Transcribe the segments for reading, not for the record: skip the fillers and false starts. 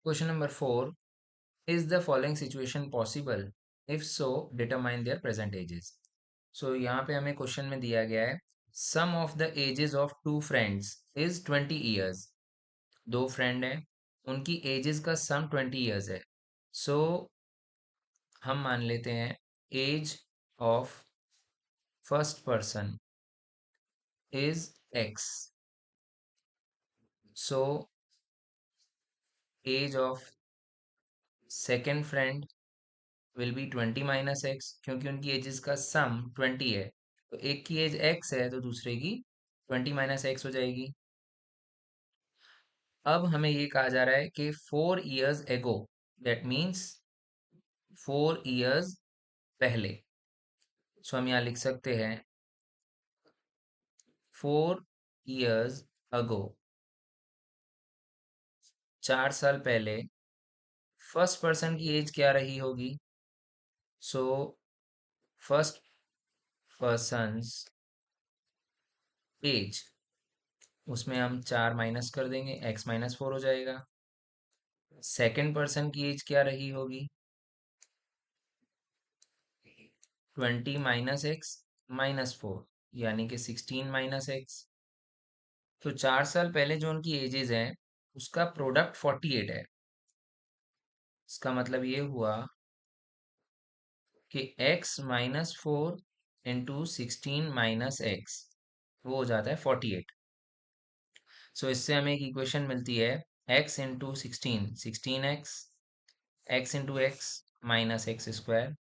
Question number 4, is the following situation possible? If so determine their present ages. So यहाँ पे हमें question में दिया गया है sum of the ages of two friends is 20 years. दो फ्रेंड हैं, उनकी एजेस का सम 20 ईयर्स है। सो हम मान लेते हैं age of first person is X. So age of second friend will be 20 - x, क्योंकि उनकी एजेस का सम 20 है। तो एक की एज x है तो दूसरे की 20 - x हो जाएगी। अब हमें ये कहा जा रहा है कि 4 years ago, that means 4 years पहले। सो हम यहाँ लिख सकते हैं 4 years ago, 4 साल पहले फर्स्ट पर्सन की एज क्या रही होगी? सो फर्स्ट पर्सन्स एज, उसमें हम 4 माइनस कर देंगे, x - 4 हो जाएगा। सेकेंड पर्सन की एज क्या रही होगी? 20 - x - 4, यानी कि 16 - x। तो 4 साल पहले जो उनकी एजेस हैं उसका प्रोडक्ट 48 है। इसका मतलब ये हुआ कि x - 4 इंटू 16 - x वो हो जाता है 48। सो इससे हमें एक इक्वेशन मिलती है x into 16 x into x minus X square,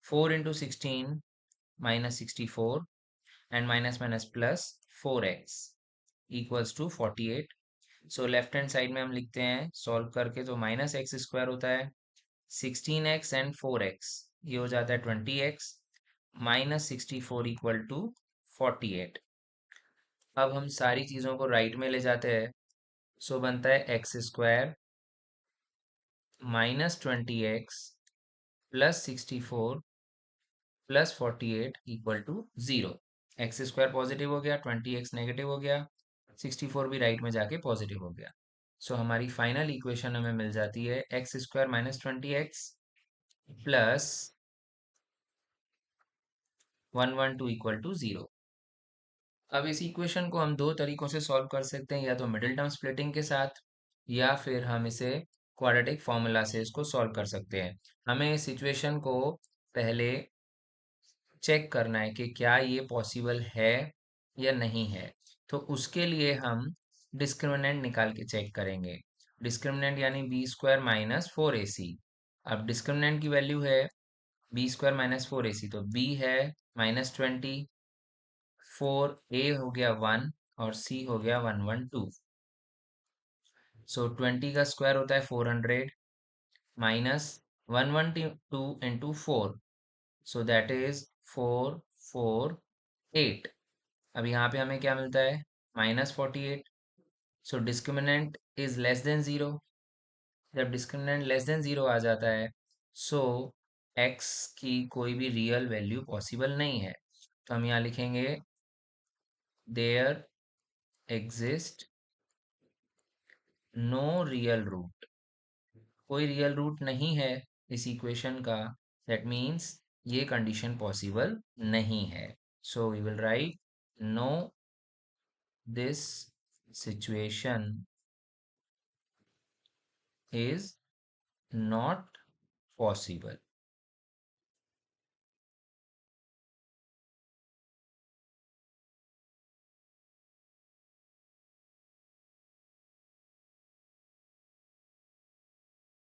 4 into 16 - 64 and minus minus plus 4x equals to 48। So left hand side में हम लिखते हैं सॉल्व करके, तो -x² होता है 16x एंड 4x, ये हो जाता है 20x, -64 इक्वल टू 48। अब हम सारी चीज़ों को राइट में ले जाते हैं। सो बनता है x² -20x plus 64 plus 48 equal to 0। x² positive हो गया, 20x नेगेटिव हो गया, 64 भी राइट में जाके पॉजिटिव हो गया। सो हमारी फाइनल इक्वेशन हमें मिल जाती है x² -20x plus 112 equal to 0। अब इस इक्वेशन को हम दो तरीकों से सॉल्व कर सकते हैं, या तो मिडिल टर्म स्प्लिटिंग के साथ, या फिर हम इसे क्वाड्रेटिक फॉर्मूला से इसको सॉल्व कर सकते हैं। हमें इस सिचुएशन को पहले चेक करना है कि क्या ये पॉसिबल है या नहीं है। तो उसके लिए हम डिस्क्रिमिनेंट निकाल के चेक करेंगे। डिस्क्रिमिनेंट यानी b² - 4ac। अब डिस्क्रिमिनेंट की वैल्यू है b² - 4ac, तो b है -20, 4a हो गया 1 और c हो गया 112। सो 20 का स्क्वायर होता है 400 minus 112 into 4, so that is 448। अब यहाँ पे हमें क्या मिलता है -48। सो डिस्क्रिमिनेंट इज लेस देन 0। जब डिस्क्रिमिनेंट लेस देन 0 आ जाता है, सो x की कोई भी रियल वैल्यू पॉसिबल नहीं है। तो हम यहाँ लिखेंगे there exist no real root. कोई रियल रूट नहीं है इस इक्वेशन का, दैट मीन्स ये कंडीशन पॉसिबल नहीं है। So we will write no, this situation is not possible।